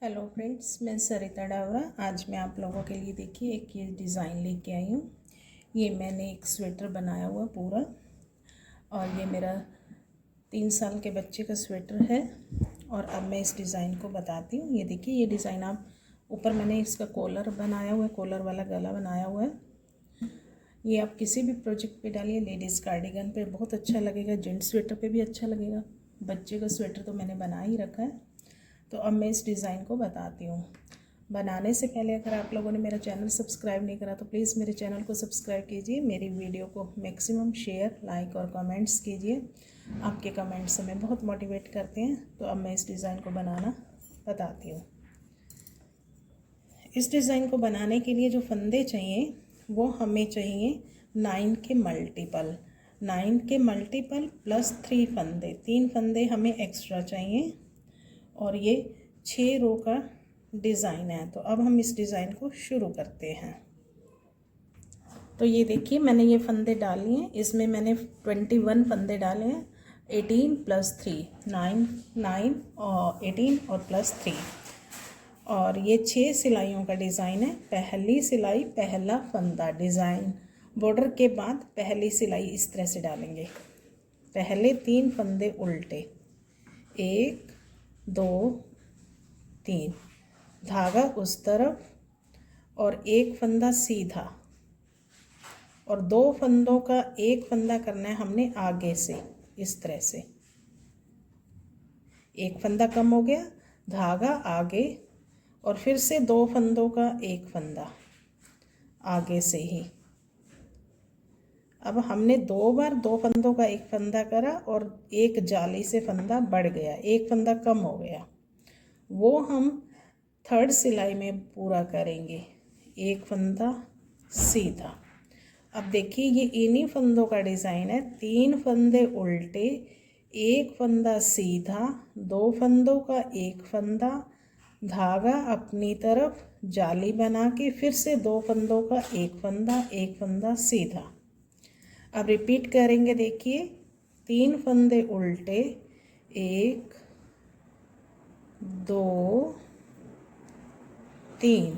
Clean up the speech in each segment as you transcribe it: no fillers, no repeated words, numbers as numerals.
Hello friends, मैं सरिता डावरा। आज मैं आप लोगों के लिए देखिए एक ये डिज़ाइन लेके आई हूँ। ये मैंने एक स्वेटर बनाया हुआ पूरा, और ये मेरा 3 साल के बच्चे का स्वेटर है। और अब मैं इस डिज़ाइन को बताती हूँ। ये देखिए, ये डिज़ाइन आप ऊपर मैंने इसका कॉलर बनाया हुआ है, कॉलर वाला गला बनाया हुआ है। ये आप किसी भी प्रोजेक्ट पे डालिए, लेडीज़ कार्डिगन पे बहुत अच्छा लगेगा, जेंट्स स्वेटर पे भी अच्छा लगेगा। बच्चे का स्वेटर तो मैंने बना ही रखा है। तो अब मैं इस डिज़ाइन को बताती हूँ। बनाने से पहले अगर आप लोगों ने मेरा चैनल सब्सक्राइब नहीं करा तो प्लीज़ मेरे चैनल को सब्सक्राइब कीजिए। मेरी वीडियो को मैक्सिमम शेयर, लाइक और कमेंट्स कीजिए। आपके कमेंट्स हमें बहुत मोटिवेट करते हैं। तो अब मैं इस डिज़ाइन को बनाना बताती हूँ। इस डिज़ाइन को बनाने के लिए जो फंदे चाहिए वो हमें चाहिए 9 के मल्टीपल। 9 के मल्टीपल प्लस 3 फंदे, 3 फंदे हमें एक्स्ट्रा चाहिए। और ये 6 रो का डिज़ाइन है। तो अब हम इस डिज़ाइन को शुरू करते हैं। तो ये देखिए, मैंने ये फंदे डाले हैं। इसमें मैंने 21 फंदे डाले हैं। 18 + 3 9 और 18 और +3। और ये 6 सिलाइयों का डिज़ाइन है। पहली सिलाई, पहला फंदा डिज़ाइन, बॉर्डर के बाद पहली सिलाई इस तरह से डालेंगे। पहले 3 फंदे उल्टे, 1 2 3, धागा उस तरफ और एक फंदा सीधा, और 2 फंदों का एक फंदा करना है हमने आगे से, इस तरह से। एक फंदा कम हो गया, धागा आगे, और फिर से 2 फंदों का एक फंदा आगे से ही। अब हमने 2 बार 2 फंदों का एक फंदा करा और एक जाली से फंदा बढ़ गया, एक फंदा कम हो गया। वो हम 3rd सिलाई में पूरा करेंगे। एक फंदा सीधा। अब देखिए, ये इन्हीं फंदों का डिज़ाइन है। 3 फंदे उल्टे, एक फंदा सीधा, 2 फंदों का एक फंदा, धागा अपनी तरफ, जाली बना के फिर से 2 फंदों का एक फंदा सीधा। अब रिपीट करेंगे। देखिए, 3 फंदे उल्टे, 1 2 3,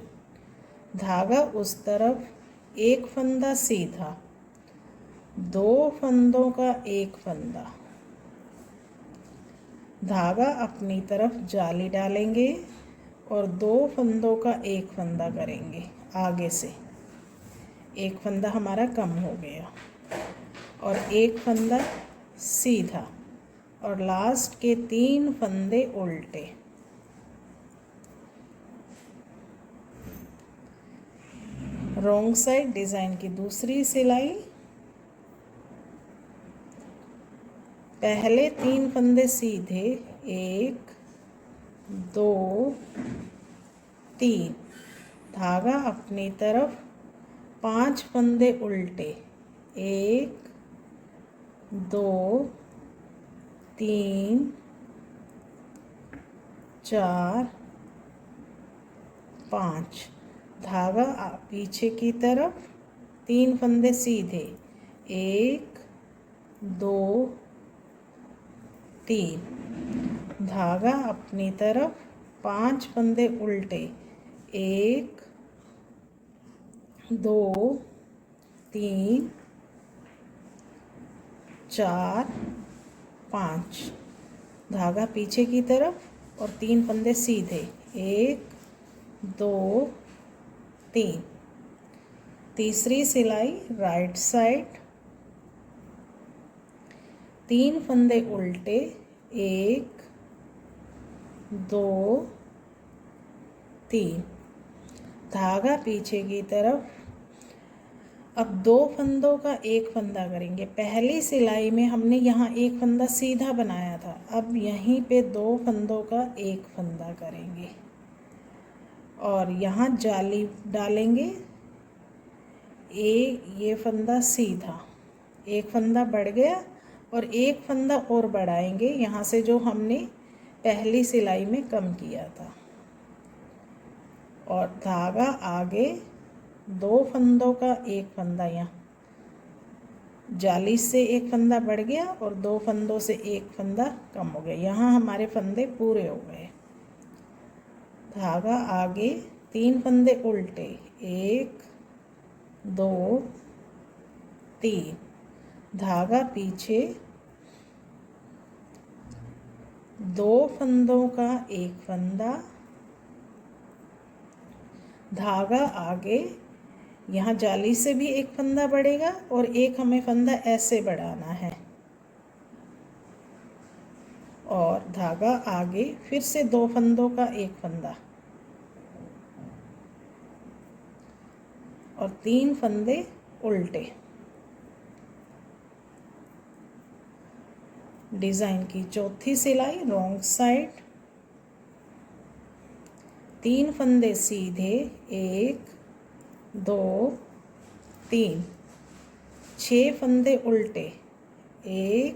धागा उस तरफ, एक फंदा सीधा, 2 फंदों का एक फंदा, धागा अपनी तरफ, जाली डालेंगे और 2 फंदों का एक फंदा करेंगे आगे से। एक फंदा हमारा कम हो गया और एक फंदा सीधा, और लास्ट के 3 फंदे उल्टे। रॉन्ग साइड डिज़ाइन की दूसरी सिलाई। पहले 3 फंदे सीधे, 1 2 3, धागा अपनी तरफ, 5 फंदे उल्टे, 1 2 3 4 5, धागा पीछे की तरफ, 3 फंदे सीधे, 1 2 3, धागा अपनी तरफ, 5 फंदे उल्टे, 1 2 3 4 5, धागा पीछे की तरफ और 3 फंदे सीधे, 1 2 3। तीसरी सिलाई राइट साइड, 3 फंदे उल्टे, 1 2 3, धागा पीछे की तरफ। अब 2 फंदों का एक फंदा करेंगे। पहली सिलाई में हमने यहाँ एक फंदा सीधा बनाया था, अब यहीं पे 2 फंदों का एक फंदा करेंगे और यहाँ जाली डालेंगे। ये फंदा सीधा, एक फंदा बढ़ गया और एक फंदा और बढ़ाएंगे यहाँ से, जो हमने पहली सिलाई में कम किया था, और धागा आगे, 2 फंदों का एक फंदा, यहाँ जाली से एक फंदा बढ़ गया और 2 फंदों से एक फंदा कम हो गया। यहाँ हमारे फंदे पूरे हो गए। धागा आगे, 3 फंदे उल्टे, 1 2 3, धागा पीछे, 2 फंदों का एक फंदा, धागा आगे, यहाँ जाली से भी एक फंदा बढ़ेगा और एक हमें फंदा ऐसे बढ़ाना है, और धागा आगे, फिर से 2 फंदों का एक फंदा और 3 फंदे उल्टे। डिज़ाइन की चौथी सिलाई रॉन्ग साइड, 3 फंदे सीधे, 1 2 3, 6 फंदे उल्टे, 1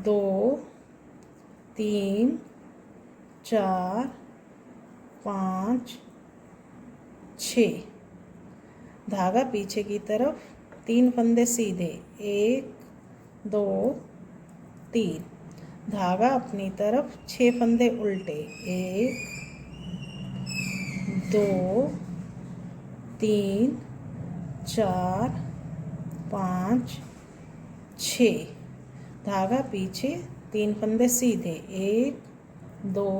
2 3 4 5 6, धागा पीछे की तरफ, 3 फंदे सीधे, 1 2 3, धागा अपनी तरफ, 6 फंदे उल्टे, 1 2 3 4 5 6, धागा पीछे, 3 फंदे सीधे, 1 2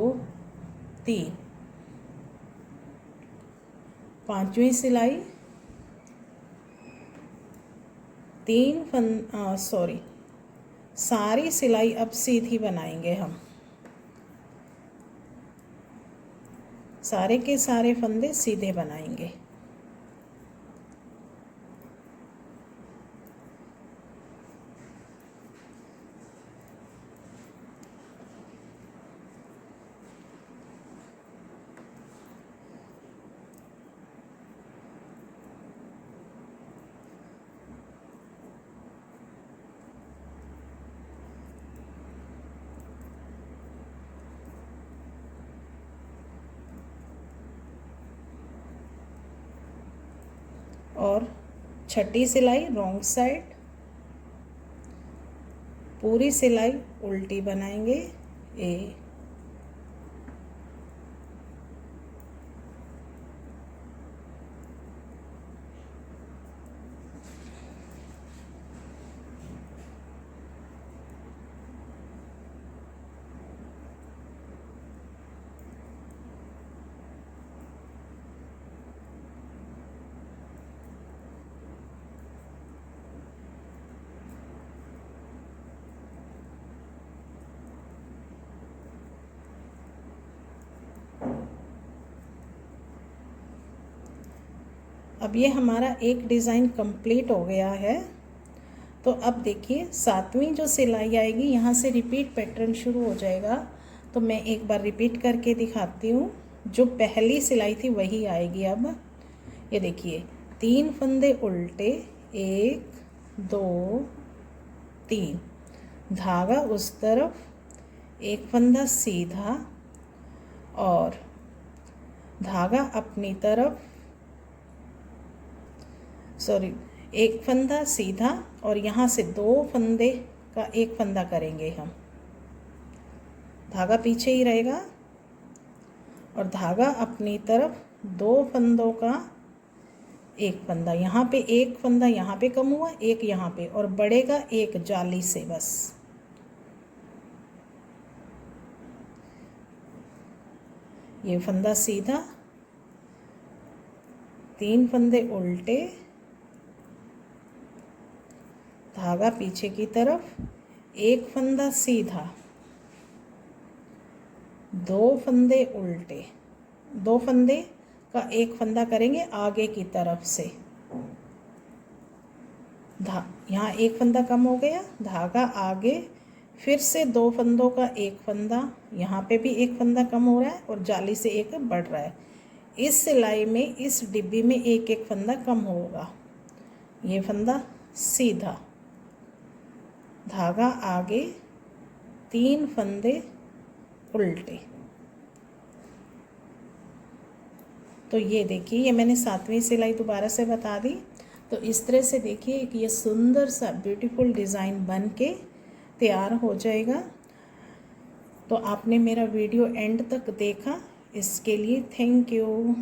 3। पांचवी सिलाई, सारी सिलाई अब सीधी बनाएंगे हम, सारे के सारे फंदे सीधे बनाएंगे। और छठी सिलाई रॉन्ग साइड, पूरी सिलाई उल्टी बनाएंगे, अब ये हमारा एक डिज़ाइन कंप्लीट हो गया है। तो अब देखिए 7वीं जो सिलाई आएगी, यहाँ से रिपीट पैटर्न शुरू हो जाएगा। तो मैं एक बार रिपीट करके दिखाती हूँ। जो पहली सिलाई थी वही आएगी। अब ये देखिए 3 फंदे उल्टे, 1 2 3, धागा उस तरफ, एक फंदा सीधा और धागा अपनी तरफ, एक फंदा सीधा और यहाँ से 2 फंदे का एक फंदा करेंगे हम। धागा पीछे ही रहेगा और धागा अपनी तरफ, 2 फंदों का एक फंदा, यहाँ पे एक फंदा यहाँ पे कम हुआ, एक यहाँ पे, और बढ़ेगा एक जाली से बस। ये फंदा सीधा, 3 फंदे उल्टे, धागा पीछे की तरफ, एक फंदा सीधा, 2 फंदे उल्टे, 2 फंदे का एक फंदा करेंगे आगे की तरफ से। यहाँ एक फंदा कम हो गया, धागा आगे, फिर से 2 फंदों का एक फंदा, यहाँ पे भी एक फंदा कम हो रहा है और जाली से एक बढ़ रहा है। इस सिलाई में, इस डिब्बी में एक एक फंदा कम होगा। ये फंदा सीधा, धागा आगे, 3 फंदे उल्टे। तो ये देखिए, ये मैंने 7वीं सिलाई दोबारा से बता दी। तो इस तरह से देखिए कि ये सुंदर सा ब्यूटीफुल डिज़ाइन बन के तैयार हो जाएगा। तो आपने मेरा वीडियो एंड तक देखा, इसके लिए थैंक यू।